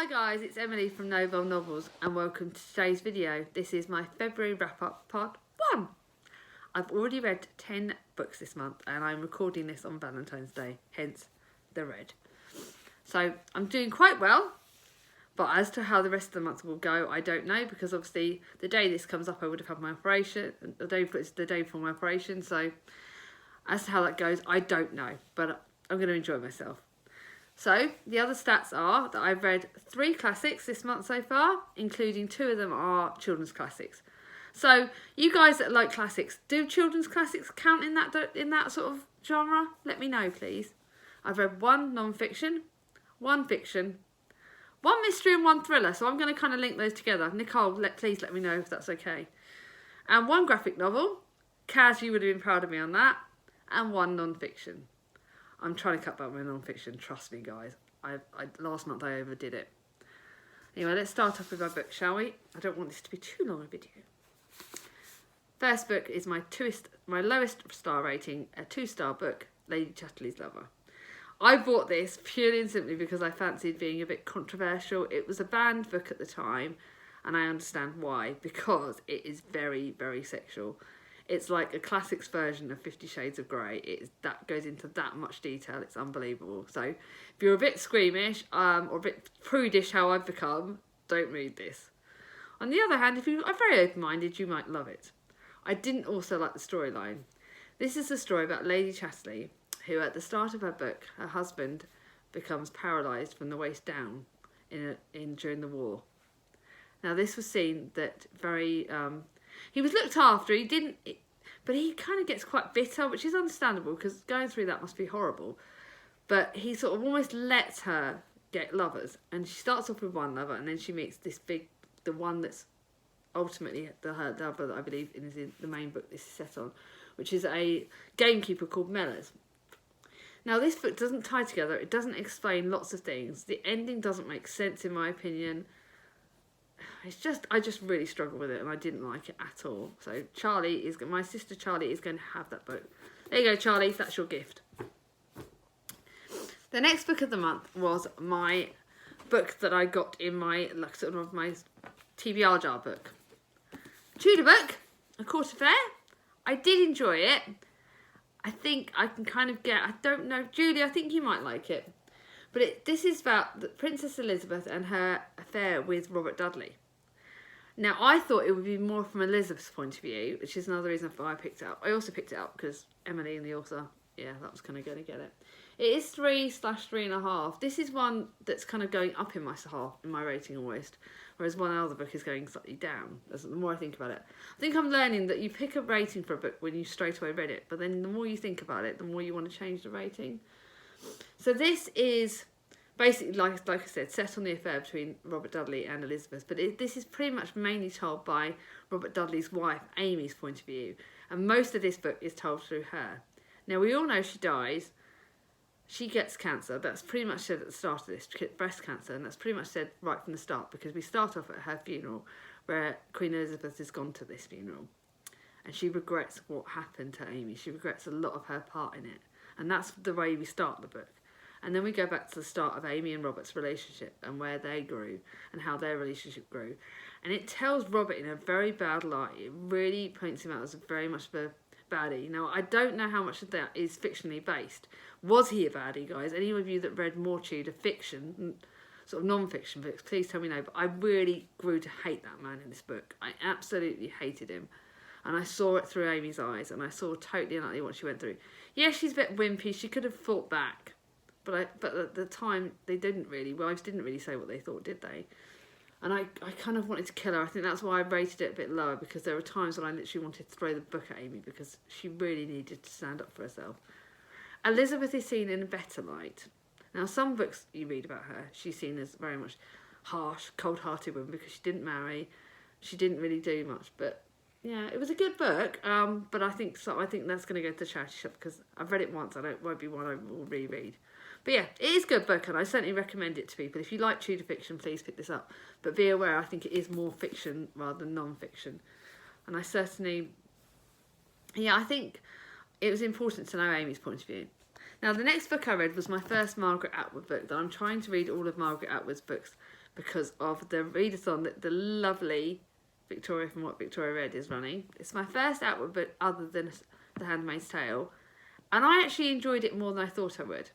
Hi guys, it's Emily from Novel Novels and welcome to today's video. This is my February wrap-up part 1. I've already read 10 books this month and I'm recording this on Valentine's Day, hence the red. So I'm doing quite well, but as to how the rest of the month will go, I don't know, because obviously the day this comes up I would have had my operation, the day before my operation, so as to how that goes, I don't know, but I'm going to enjoy myself. So, the other stats are that I've read 3 classics this month so far, including 2 of them are children's classics. So, you guys that like classics, do children's classics count in that sort of genre? Let me know, please. I've read 1 non-fiction, 1 fiction, 1 mystery and 1 thriller, so I'm going to kind of link those together. Nicole, please let me know if that's okay. And 1 graphic novel. Kaz, you would have been proud of me on that. And 1 non-fiction. I'm trying to cut back my non-fiction, trust me guys. Last month I overdid it. Anyway, let's start off with our book, shall we? I don't want this to be too long a video. First book is my lowest star rating, a 2-star book, Lady Chatterley's Lover. I bought this purely and simply because I fancied being a bit controversial. It was a banned book at the time, and I understand why, because it is very, very sexual. It's like a classics version of 50 Shades of Grey. That goes into that much detail. It's unbelievable. So if you're a bit squeamish or a bit prudish, how I've become, don't read this. On the other hand, if you are very open-minded, you might love it. I didn't also like the storyline. This is the story about Lady Chatterley, who at the start of her book, her husband becomes paralysed from the waist down during the war. Now this was seen that very... he was looked after, but he kind of gets quite bitter, which is understandable because going through that must be horrible. But he sort of almost lets her get lovers, and she starts off with 1 lover, and then she meets the one that's ultimately her lover that I believe is in the main book this is set on, which is a gamekeeper called Mellors. Now this book doesn't tie together, it doesn't explain lots of things, the ending doesn't make sense in my opinion. I just really struggled with it and I didn't like it at all. So my sister Charlie is going to have that book. There you go, Charlie, that's your gift. The next book of the month was my book that I got in my TBR jar book. Tudor book, A Court Affair. I did enjoy it. I think I can kind of I don't know, Julie, I think you might like it. But this is about Princess Elizabeth and her affair with Robert Dudley. Now, I thought it would be more from Elizabeth's point of view, which is another reason why I picked it up. I also picked it up because Emily and the author, yeah, that was kind of going to get it. It is 3/3.5. This is one that's kind of going up in my rating almost, whereas one other book is going slightly down, the more I think about it. I think I'm learning that you pick a rating for a book when you straight away read it, but then the more you think about it, the more you want to change the rating. So this is basically, like I said, set on the affair between Robert Dudley and Elizabeth, but this is pretty much mainly told by Robert Dudley's wife, Amy's point of view, and most of this book is told through her. Now, we all know she dies. She gets cancer. That's pretty much said at the start of this, breast cancer, and that's pretty much said right from the start, because we start off at her funeral, where Queen Elizabeth has gone to this funeral, and she regrets what happened to Amy. She regrets a lot of her part in it, and that's the way we start the book. And then we go back to the start of Amy and Robert's relationship and where they grew and how their relationship grew. And it tells Robert in a very bad light. It really paints him out as very much of a baddie. Now, I don't know how much of that is fictionally based. Was he a baddie, guys? Any of you that read more Tudor fiction, sort of non-fiction books, please tell me no. But I really grew to hate that man in this book. I absolutely hated him. And I saw it through Amy's eyes, and I saw totally and utterly what she went through. Yeah, she's a bit wimpy. She could have fought back. But at the time, wives didn't really say what they thought, did they? And I kind of wanted to kill her. I think that's why I rated it a bit lower, because there were times when I literally wanted to throw the book at Amy because she really needed to stand up for herself. Elizabeth is seen in a better light. Now, some books you read about her, she's seen as very much harsh, cold-hearted woman because she didn't marry. She didn't really do much, but... yeah, it was a good book, but I think that's going to go to the charity shop because I've read it once and it won't be one I will reread. But yeah, it is a good book and I certainly recommend it to people. If you like Tudor fiction, please pick this up. But be aware, I think it is more fiction rather than non-fiction. And I certainly, I think it was important to know Amy's point of view. Now, the next book I read was my first Margaret Atwood book. That I'm trying to read all of Margaret Atwood's books because of the readathon that the lovely Victoria from What Victoria Read is running. It's my first outward book other than The Handmaid's Tale, and I actually enjoyed it more than I thought I would.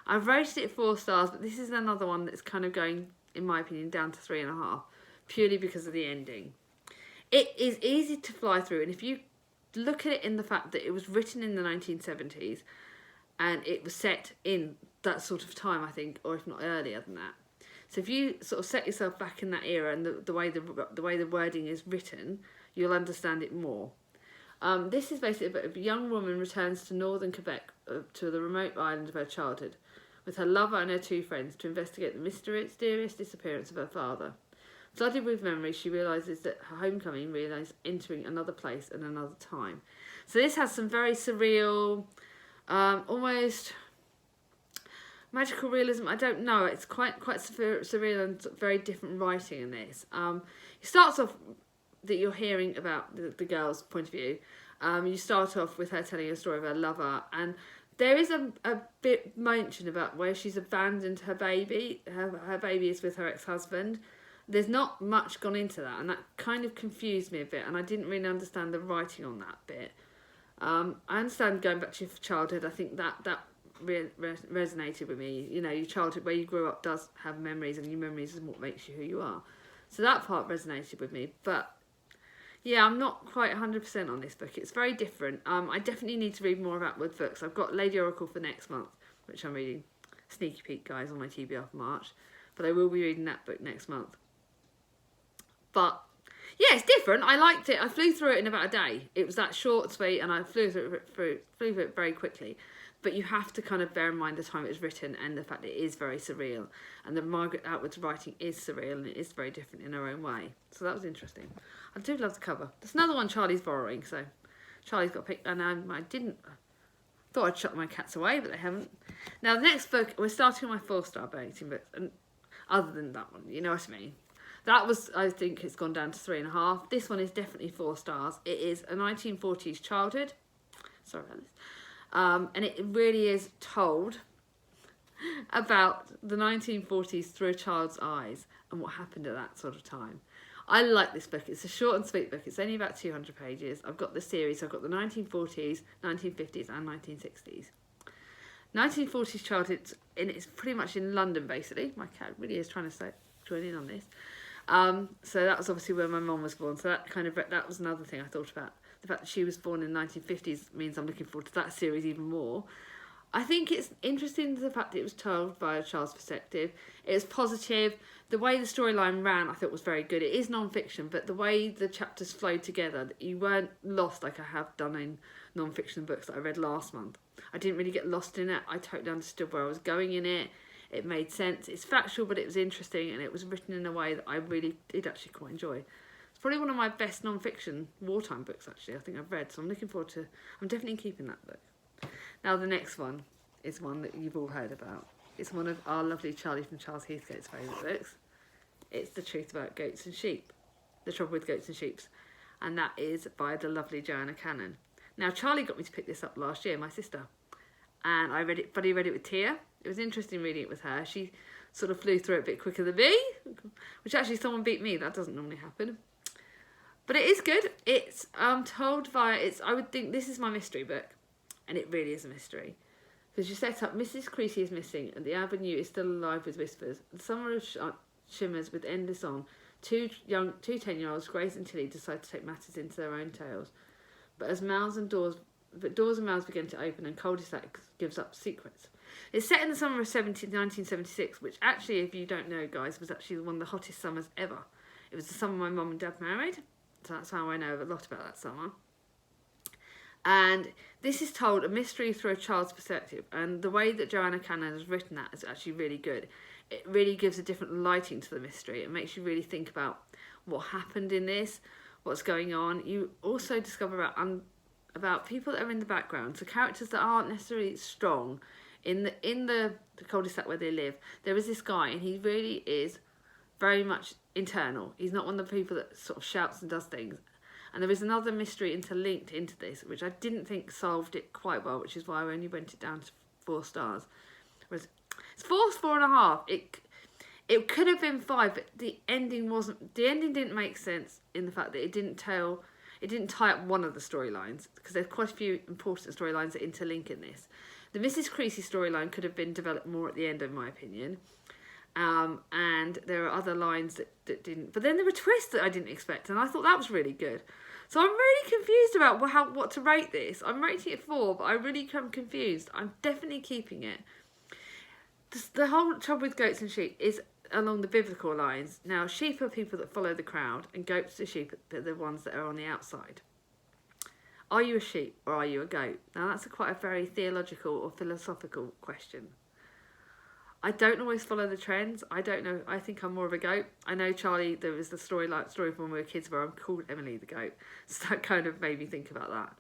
I've rated it 4 stars, but this is another one that's kind of going, in my opinion, down to 3.5, purely because of the ending. It is easy to fly through, and if you look at it in the fact that it was written in the 1970s, and it was set in that sort of time, I think, or if not earlier than that. So if you sort of set yourself back in that era and the way the wording is written, you'll understand it more. This is basically about a young woman returns to northern Quebec, to the remote island of her childhood, with her lover and her 2 friends to investigate the mysterious disappearance of her father. Flooded with memories, she realises that her homecoming realised entering another place and another time. So this has some very surreal, almost magical realism. I don't know. It's quite surreal and very different writing in this. It starts off that you're hearing about the girl's point of view. You start off with her telling a story of her lover, and there is a bit mentioned about where she's abandoned her baby. Her baby is with her ex-husband. There's not much gone into that, and that kind of confused me a bit, and I didn't really understand the writing on that bit. I understand going back to your childhood. I think that resonated with me. You know, your childhood, where you grew up, does have memories, and your memories is what makes you who you are. So that part resonated with me, but yeah, I'm not quite 100% on this book. It's very different. I definitely need to read more of Atwood books. I've got Lady Oracle for next month, which I'm reading. Sneaky peek, guys, on my TBR for March. But I will be reading that book next month. But yeah, it's different. I liked it. I flew through it in about a day. It was that short, sweet, and I flew through it very quickly. But you have to kind of bear in mind the time it was written and the fact that it is very surreal. And that Margaret Atwood's writing is surreal and it is very different in her own way. So that was interesting. I do love the cover. There's another one Charlie's borrowing, so Charlie's got picked. And I thought I'd shut my cats away, but they haven't. Now the next book, we're starting on my 4-star rating books, and other than that one, you know what I mean. That was, I think it's gone down to 3.5. This one is definitely 4 stars. It is a 1940s childhood. Sorry about this. And it really is told about the 1940s through a child's eyes and what happened at that sort of time. I like this book. It's a short and sweet book. It's only about 200 pages. I've got the series. I've got the 1940s, 1950s and 1960s. 1940s childhood, and it's pretty much in London, basically. My cat really is trying to join in on this. So that was obviously where my mum was born. So that was another thing I thought about. The fact that she was born in the 1950s means I'm looking forward to that series even more. I think it's interesting the fact that it was told by a child's perspective. It was positive. The way the storyline ran, I thought was very good. It is non-fiction, but the way the chapters flowed together, you weren't lost like I have done in non-fiction books that I read last month. I didn't really get lost in it. I totally understood where I was going in it. It made sense. It's factual, but it was interesting, and it was written in a way that I really did actually quite enjoy. It's probably one of my best non-fiction wartime books, actually, I think I've read. So I'm looking forward to... I'm definitely keeping that book. Now, the next one is one that you've all heard about. It's one of our lovely Charlie from Charles Heathcote's favourite books. It's The Truth About Goats and Sheep. The Trouble with Goats and Sheep. And that is by the lovely Joanna Cannon. Now, Charlie got me to pick this up last year, my sister. And I read it with Tia. It was interesting reading it with her. She sort of flew through it a bit quicker than me, which actually someone beat me. That doesn't normally happen. But it is good. It's told via... I would think this is my mystery book. And it really is a mystery. Because you set up, Mrs. Creasy is missing, and the avenue is still alive with whispers. The summer shimmers with endless on. Two 10-year-olds, Grace and Tilly, decide to take matters into their own tails. But doors and mouths begin to open, and cul-de-sac gives up secrets. It's set in the summer of 1976, which actually, if you don't know, guys, was actually one of the hottest summers ever. It was the summer my mum and dad married, so that's how I know a lot about that summer. And this is told a mystery through a child's perspective, and the way that Joanna Cannon has written that is actually really good. It really gives a different lighting to the mystery. It makes you really think about what happened in this, what's going on. You also discover about people that are in the background, so characters that aren't necessarily strong. In the cul-de-sac where they live, there is this guy, and he really is very much internal. He's not one of the people that sort of shouts and does things. And there is another mystery interlinked into this, which I didn't think solved it quite well, which is why I only went it down to 4 stars. Whereas it's 4.5. It could have been 5, but the ending didn't make sense in the fact that it didn't tie up one of the storylines, because there's quite a few important storylines that interlink in this. The Mrs. Creasy storyline could have been developed more at the end, in my opinion. And there are other lines that didn't. But then there were twists that I didn't expect, and I thought that was really good. So I'm really confused about what to rate this. I'm rating it 4, but I really am confused. I'm definitely keeping it. The whole trouble with goats and sheep is along the biblical lines. Now, sheep are people that follow the crowd, and goats are sheep are the ones that are on the outside. Are you a sheep or are you a goat? Now, that's quite a very theological or philosophical question. I don't always follow the trends. I don't know. I think I'm more of a goat. I know, Charlie, there was the story from when we were kids where I'm called Emily the goat. So that kind of made me think about that.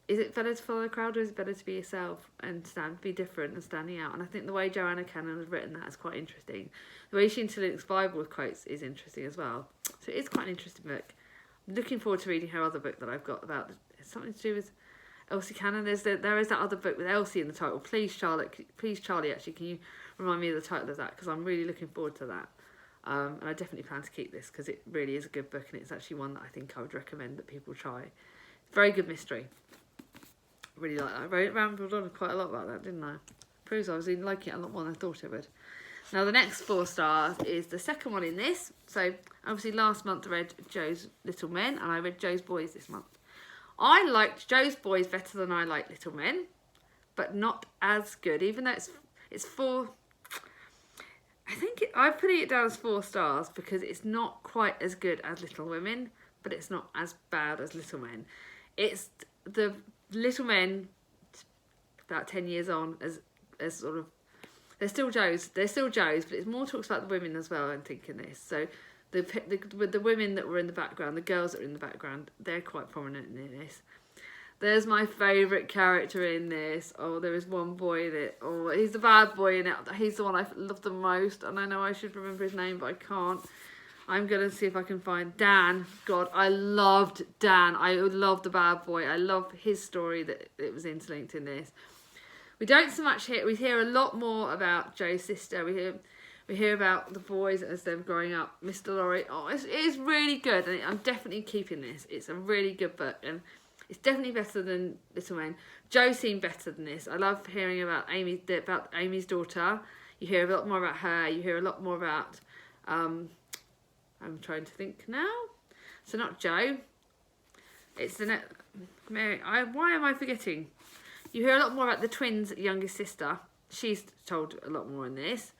Is it better to follow the crowd, or is it better to be yourself and be different and standing out? And I think the way Joanna Cannon has written that is quite interesting. The way she interlinks Bible with quotes is interesting as well. So it is quite an interesting book. I'm looking forward to reading her other book that I've got about something to do with Elsie Cannon. There is that other book with Elsie in the title. Please, Charlie, actually, can you remind me of the title of that? Because I'm really looking forward to that. And I definitely plan to keep this, because it really is a good book, and it's actually one that I think I would recommend that people try. Very good mystery. Really like that. I rambled on quite a lot about that, didn't I? Proves I was liking it a lot more than I thought I would. Now, the next 4 stars is the second one in this. So, obviously, last month I read Jo's Little Men, and I read Jo's Boys this month. I liked Jo's Boys better than I like Little Men, but not as good, even though it's 4. I think I'm putting it down as 4 stars because it's not quite as good as Little Women, but it's not as bad as Little Men. It's the Little Men, about 10 years on, as sort of, they're still Jo's, but it's more talks about the women as well, I'm thinking this. So the women that were in the background, the girls that were in the background, they're quite prominent in this. There's my favourite character in this. Oh, there is one boy he's the bad boy in it. He's the one I love the most, and I know I should remember his name, but I can't. I'm going to see if I can find Dan. God, I loved Dan. I love the bad boy. I love his story that it was interlinked in this. We don't so much hear. We hear a lot more about Jo's sister. We hear about the boys as they're growing up. Mr. Laurie. Oh, it is really good, and I'm definitely keeping this. It's a really good book, and it's definitely better than Little Men. Jo seemed better than this. I love hearing about Amy's daughter. You hear a lot more about her. You hear a lot more about. I'm trying to think now. So not Jo. It's the Mary. Why am I forgetting? You hear a lot more about the twins' youngest sister. She's told a lot more in this.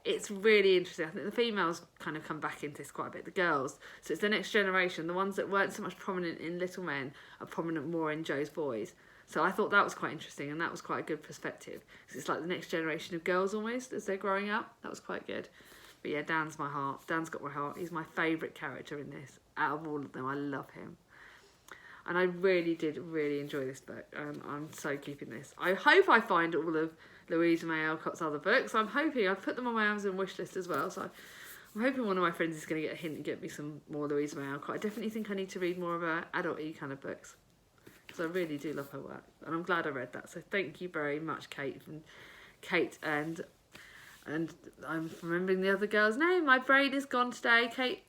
It's really interesting. I think the females kind of come back into this quite a bit. The girls. So it's the next generation. The ones that weren't so much prominent in Little Men are prominent more in Jo's Boys. So I thought that was quite interesting, and that was quite a good perspective. Because it's like the next generation of girls almost as they're growing up. That was quite good. But yeah, Dan's my heart. Dan's got my heart. He's my favourite character in this. Out of all of them, I love him. And I really did enjoy this book. I'm so keeping this. I hope I find all of Louisa May Alcott's other books. I'm hoping. I've put them on my Amazon wish list as well. So I'm hoping one of my friends is going to get a hint and get me some more Louisa May Alcott. I definitely think I need to read more of her adult-y kind of books. Because I really do love her work. And I'm glad I read that. So thank you very much, Kate. And I'm remembering the other girl's name. My brain is gone today. Kate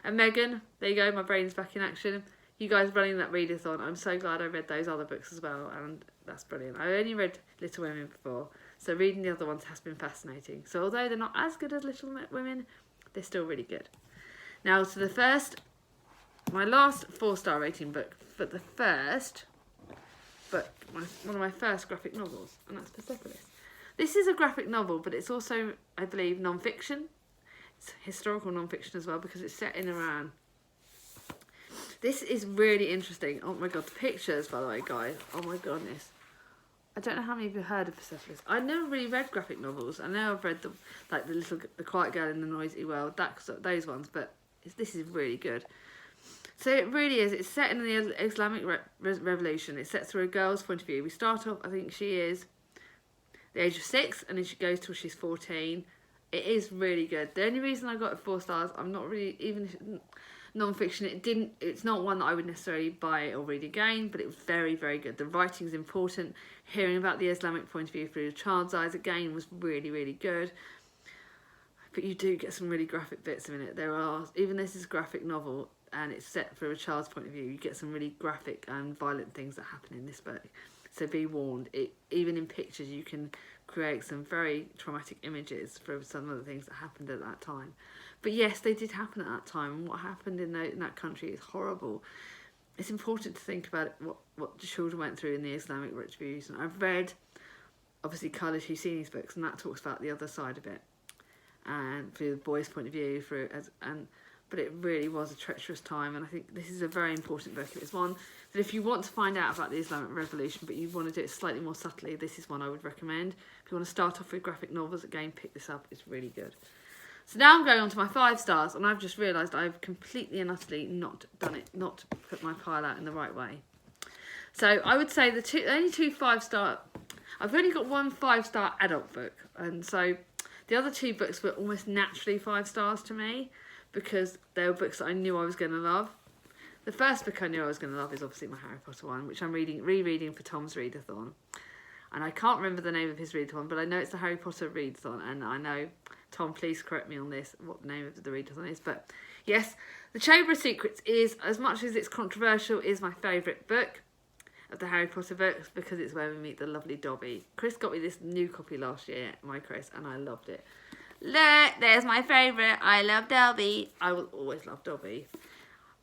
and Megan. There you go. My brain's back in action. You guys running that readathon. I'm so glad I read those other books as well. And that's brilliant. I only read Little Women before. So reading the other ones has been fascinating. So although they're not as good as Little Women, they're still really good. Now to my last 4-star rating book. For the first book. One of my first graphic novels. And that's Persepolis. This is a graphic novel, but it's also, I believe, non-fiction. It's historical non-fiction as well, because it's set in Iran. This is really interesting. Oh my god, the pictures, by the way, guys. Oh my goodness. I don't know how many of you have heard of Persepolis. I never really read graphic novels. I know I've read the Quiet Girl in the Noisy World, those ones, but this is really good. So it really is. It's set in the Islamic Revolution. It's set through a girl's point of view. We start off, I think she is the age of 6, and then she goes till she's 14. It is really good. The only reason I got it 4 stars, I'm not really, even if non-fiction, it's not one that I would necessarily buy or read again, but it was very, very good. The writing's important. Hearing about the Islamic point of view through a child's eyes again was really, really good. but you do get some really graphic bits in it. There are, even this is a graphic novel and it's set from a child's point of view, you get some really graphic and violent things that happen in this book. So be warned, even in pictures you can create some very traumatic images for some of the things that happened at that time. But yes, they did happen at that time, and what happened in that country is horrible. It's important to think about what the children went through in the Islamic Revolution. I've read, obviously, Khaled Hosseini's books, and that talks about the other side of it, and through the boy's point of view, but it really was a treacherous time, and I think this is a very important book. It's one that if you want to find out about the Islamic Revolution, but you want to do it slightly more subtly, this is one I would recommend. If you want to start off with graphic novels, again, pick this up. It's really good. So now I'm going on to my 5 stars, and I've just realised I've completely and utterly not done it, not put my pile out in the right way. So I would say the only 2 5-star, I've only got 1 5-star adult book, and so the other 2 books were almost naturally 5 stars to me, because they were books that I knew I was going to love. The first book I knew I was going to love is obviously my Harry Potter one, which I'm rereading for Tom's readathon. And I can't remember the name of his readathon, but I know it's the Harry Potter readathon, and I know, Tom, please correct me on this, what the name of the readathon is. But yes, The Chamber of Secrets is, as much as it's controversial, is my favourite book of the Harry Potter books, because it's where we meet the lovely Dobby. Chris got me this new copy last year, my Chris, and I loved it. Look, there's my favourite. I love Dobby. I will always love Dobby.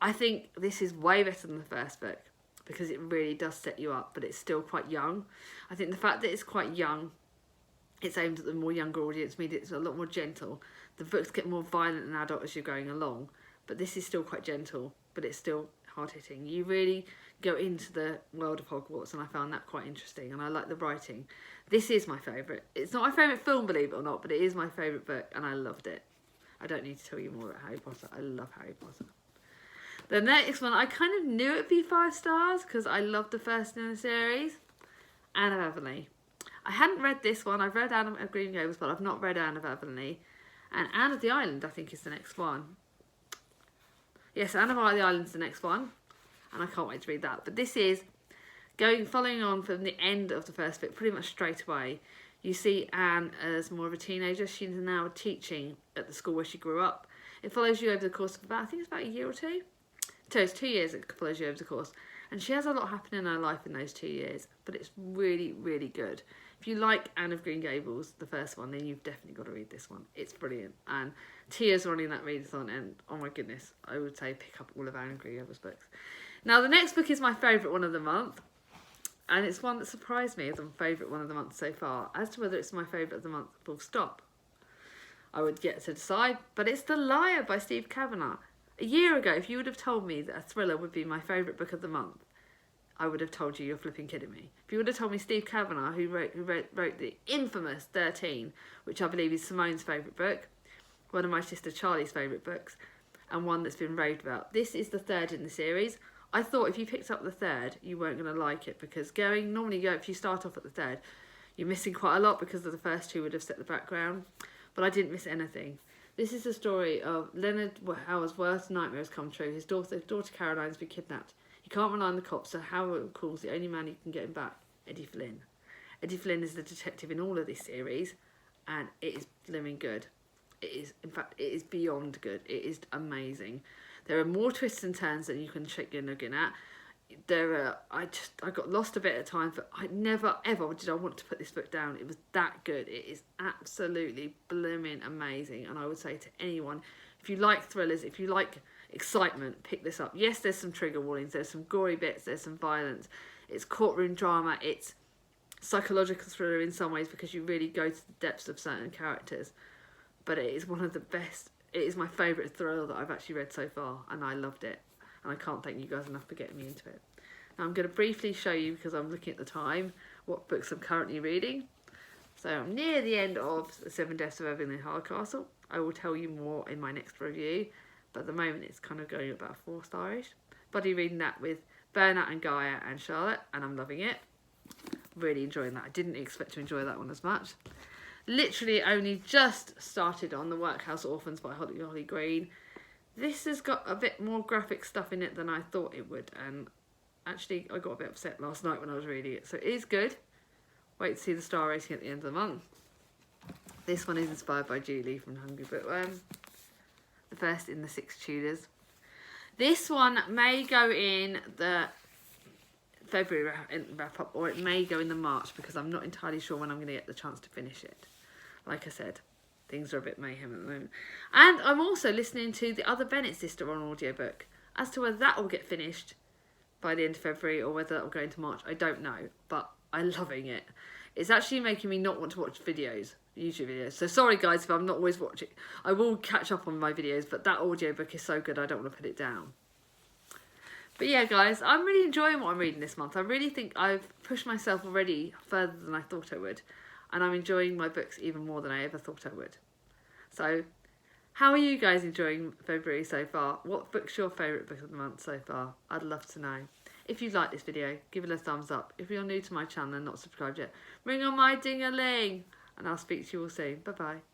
I think this is way better than the first book, because it really does set you up, but it's still quite young. I think the fact that it's quite young, it's aimed at the more younger audience, means it's a lot more gentle. The books get more violent and adult as you're going along, but this is still quite gentle, but it's still hard-hitting. You really go into the world of Hogwarts, and I found that quite interesting, and I like the writing. This is my favourite. It's not my favourite film, believe it or not, but it is my favourite book, and I loved it. I don't need to tell you more about Harry Potter. I love Harry Potter. The next one, I kind of knew it'd be 5 stars, because I loved the first in the series, Anne of Avonlea. I hadn't read this one. I've read Anne of Green Gables, but I've not read Anne of Avonlea. And Anne of the Island, I think, is the next one. Yes, Anne of the Island is the next one, and I can't wait to read that. But this is following on from the end of the first bit, pretty much straight away. You see Anne as more of a teenager. She's now teaching at the school where she grew up. It follows you over the course of I think it's about a year or 2. So it's 2 years it follows you over the course. And she has a lot happening in her life in those 2 years, but it's really, really good. If you like Anne of Green Gables, the first one, then you've definitely got to read this one. It's brilliant. And tears running that readathon, and oh my goodness, I would say pick up all of Anne of Green Gables books. Now, the next book is my favourite one of the month, and it's one that surprised me as my favourite one of the month so far. As to whether it's my favourite of the month, full stop, I would get to decide, but it's The Liar by Steve Kavanagh. A year ago, if you would have told me that a thriller would be my favourite book of the month, I would have told you you're flipping kidding me. If you would have told me Steve Kavanagh, who wrote the infamous 13, which I believe is Simone's favourite book, one of my sister Charlie's favourite books, and one that's been raved about. This is the 3rd in the series. I thought if you picked up the 3rd, you weren't going to like it, because if you start off at the 3rd, you're missing quite a lot, because of the first 2 would have set the background, but I didn't miss anything. This is the story of Leonard Howard's worst nightmare has come true. His daughter Caroline's been kidnapped. He can't rely on the cops, so Howard calls the only man who can get him back, Eddie Flynn. Eddie Flynn is the detective in all of this series, and it is blooming good. It is, in fact, it is beyond good. It is amazing. There are more twists and turns than you can shake your noggin at. I got lost a bit at times, but I never ever did I want to put this book down. It was that good. It is absolutely blooming amazing, and I would say to anyone, if you like thrillers, if you like excitement, pick this up. Yes, there's some trigger warnings, there's some gory bits, there's some violence. It's courtroom drama, it's psychological thriller in some ways, because you really go to the depths of certain characters. But it is one of the best. It is my favourite thriller that I've actually read so far, and I loved it. And I can't thank you guys enough for getting me into it. Now I'm going to briefly show you, because I'm looking at the time, what books I'm currently reading. So I'm near the end of The 7 Deaths of Evelyn Hardcastle. I will tell you more in my next review, but at the moment it's kind of going about 4-starish. Buddy reading that with Bernard and Gaia and Charlotte, and I'm loving it. Really enjoying that. I didn't expect to enjoy that one as much. Literally only just started on The Workhouse Orphans by Holly Green. This has got a bit more graphic stuff in it than I thought it would, and actually I got a bit upset last night when I was reading it, so it is good. Wait to see the star rating at the end of the month. This one is inspired by Julie from Hungry Bookworm. The first in the 6 Tudors. This one may go in the February wrap up, or it may go in the March, because I'm not entirely sure when I'm going to get the chance to finish it. Like I said, things are a bit mayhem at the moment. And I'm also listening to The Other Bennett Sister on audiobook. As to whether that will get finished by the end of February or whether that will go into March, I don't know, but I'm loving it. It's actually making me not want to watch videos, YouTube videos. So sorry guys if I'm not always watching. I will catch up on my videos, but that audiobook is so good I don't want to put it down. But yeah guys, I'm really enjoying what I'm reading this month. I really think I've pushed myself already further than I thought I would. And I'm enjoying my books even more than I ever thought I would. So, how are you guys enjoying February so far? What book's your favourite book of the month so far? I'd love to know. If you like this video, give it a thumbs up. If you're new to my channel and not subscribed yet, ring on my ding-a-ling. And I'll speak to you all soon. Bye-bye.